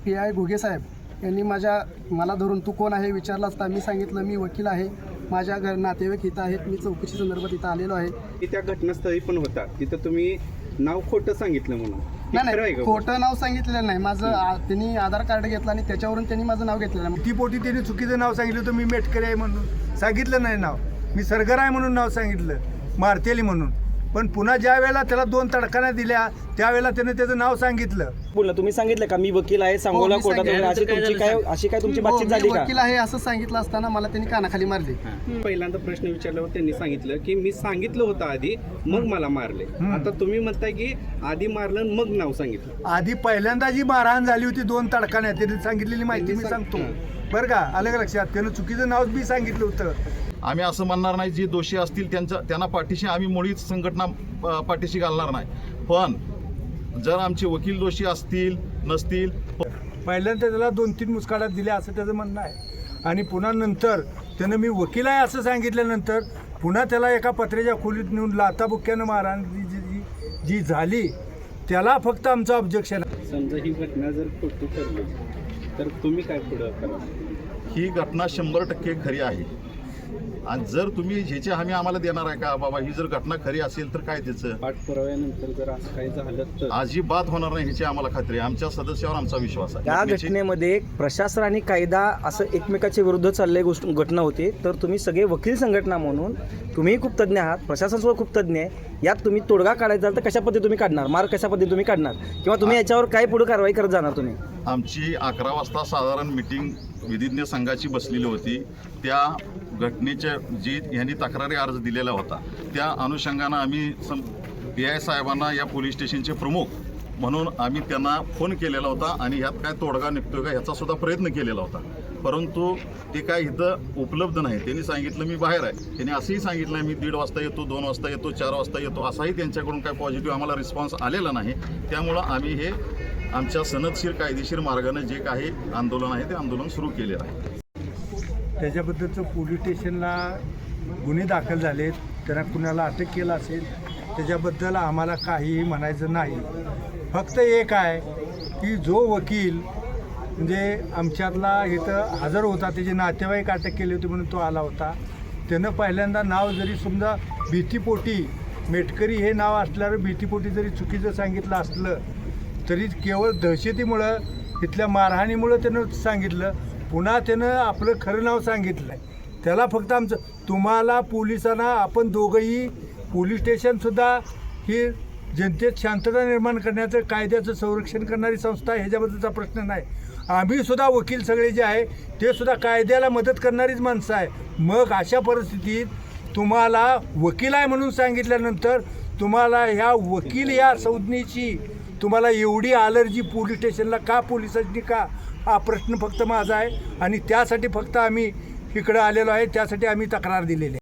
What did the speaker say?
PI Ghuge साहेब यांनी मला धरून तू कोण आहे विचारलं असता मी सांगितलं मी वकील आहे, माझ्या नातेवाईक इथं आहेत, मी चौकशी संदर्भात इथं आलेलो आहे. की त्या घटनास्थळी पण होता, तिथं तुम्ही नाव खोटं सांगितलं म्हणून. नाही, खोटं नाव सांगितलेलं नाही. माझं त्यांनी आधार कार्ड घेतलं आणि त्याच्यावरून त्यांनी माझं नाव घेतलेलं आहे. ती पोटी त्यांनी चुकीचं नाव सांगितलं होतं. मी मेटकरी आहे म्हणून सांगितलं नाही नाव, मी सरगर आहे म्हणून नाव सांगितलं, मारतेली म्हणून. पण पुन्हा ज्या वेळेला त्याला 2 तडकाना दिल्या त्यावेळेला त्याने त्याचं नाव सांगितलं. बोलला तुम्ही सांगितलं का मी वकील आहे सांगोला कोर्टात, अशी काय तुमची बातचीत झाली का? वकील आहे असं सांगितलं असताना मला त्यांनी कानाखाली मारली. पहिल्यांदा प्रश्न विचारल्यावर त्यांनी सांगितलं की मी सांगितलं होतं आधी, मग मला मारले. आता तुम्ही म्हणताय की आधी मारलं मग नाव सांगितलं. आधी पहिल्यांदा जी मारहाण झाली होती 2 तडकाण्यात त्यांनी सांगितलेली माहिती मी सांगतो बरं का, आलं का लक्षात? त्यानं चुकीचं नाव मी सांगितलं होतं. आम्ही असं म्हणणार नाही, जे दोषी असतील त्यांना पाठीशी आम्ही मुळीच संघटना पाठीशी घालणार नाही. पण जर आमचे वकील दोषी असतील नसतील, पहिल्यांदा त्याला 2-3 मुस्काडात दिल्या असं त्याचं म्हणणं आहे. आणि पुन्हा नंतर त्यानं मी वकील आहे असं सांगितल्यानंतर पुन्हा त्याला एका पत्र्याच्या खोलीत नेऊन लाथाबुक्क्यानं मारहाण जी झाली त्याला फक्त आमचं ऑब्जेक्शन आहे. समजा ही घटना जर खोटी ठरली तर तुम्ही काय पुढं करा? ही घटना 100% खरी आहे. आणि जर तुम्ही ह्याची हमी आम्हाला देणार आहे का बाबा ही जर घटना खरी असेल तर काय त्याचं पाठपुराव्यानंतर जर असं काही झालं तर अजिबात होणार नाही ह्याची आम्हाला खात्री आहे. आमच्या सदस्यावर आमचा विश्वास आहे. या घटनेमध्ये प्रशासन आणि कायदा असं एकमेकाच्या विरुद्ध चालले घटना होती. तर तुम्ही सगळे वकील संघटना म्हणून तुम्ही खूप तज्ज्ञ आहात, प्रशासन सुद्धा खूप तज्ज्ञ आहे. यात तुम्ही तोडगा काढायचा तर कशा पद्धती तुम्ही काढणार, मार्ग कशा पद्धती तुम्ही काढणार, किंवा तुम्ही याच्यावर काय पुढे कारवाई करत जाणार? तुम्ही आमची 11 वाजता साधारण मीटिंग विधिज्ञ संघाची बसलेली होती. त्या घटनेच्या जी यांनी तक्रारी अर्ज दिलेला होता त्या अनुषंगानं आम्ही PI साहेबांना या पोलीस स्टेशनचे प्रमुख म्हणून आम्ही त्यांना फोन केलेला होता आणि ह्यात काय तोडगा निघतोय का ह्याचा सुद्धा प्रयत्न केलेला होता. परंतु ते काय इथं उपलब्ध नाही. त्यांनी सांगितलं मी बाहेर आहे. त्यांनी असंही सांगितलं मी 1:30 वाजता येतो, 2 वाजता येतो, 4 वाजता येतो, असाही त्यांच्याकडून काय पॉझिटिव्ह आम्हाला रिस्पॉन्स आलेला नाही. त्यामुळं आम्ही हे आमच्या सनदशीर कायदेशीर मार्गाने जे काही आंदोलन आहे ते आंदोलन सुरू केलेलं आहे. त्याच्याबद्दलचं पोलीस स्टेशनला गुन्हे दाखल झालेत, त्यांना कुणाला अटक केलं असेल त्याच्याबद्दल आम्हाला काहीही म्हणायचं नाही. फक्त एक आहे की जो वकील म्हणजे आमच्यातला इथं हजर होता, त्याचे नातेवाईक अटक केली होती म्हणून तो आला होता. त्यानं पहिल्यांदा नाव जरी समजा भीतीपोटी मेटकरी हे नाव असल्यावर भीतीपोटी जरी चुकीचं सांगितलं असलं तरी केवळ दहशतीमुळं इथल्या मारहाणीमुळं त्यानं सांगितलं. पुन्हा त्यानं आपलं खरं नाव सांगितलं आहे. त्याला फक्त आमचं तुम्हाला पोलिसांना आपण दोघंही पोलीस स्टेशनसुद्धा ही जनतेत शांतता निर्माण करण्याचं कायद्याचं संरक्षण करणारी संस्था आहे, ह्याच्याबद्दलचा प्रश्न नाही. आम्हीसुद्धा वकील सगळे जे आहे ते सुद्धा कायद्याला मदत करणारीच माणसं आहे. मग अशा परिस्थितीत तुम्हाला वकील आहे म्हणून सांगितल्यानंतर तुम्हाला ह्या वकील या संज्ञेची तुम्हाला एवढी ॲलर्जी पोलीस स्टेशनला का, पोलिसांनी का, हा प्रश्न फक्त माझा आहे. आणि त्यासाठी फक्त आम्ही इकडं आलेलो आहे, त्यासाठी आम्ही तक्रार दिलेली आहे.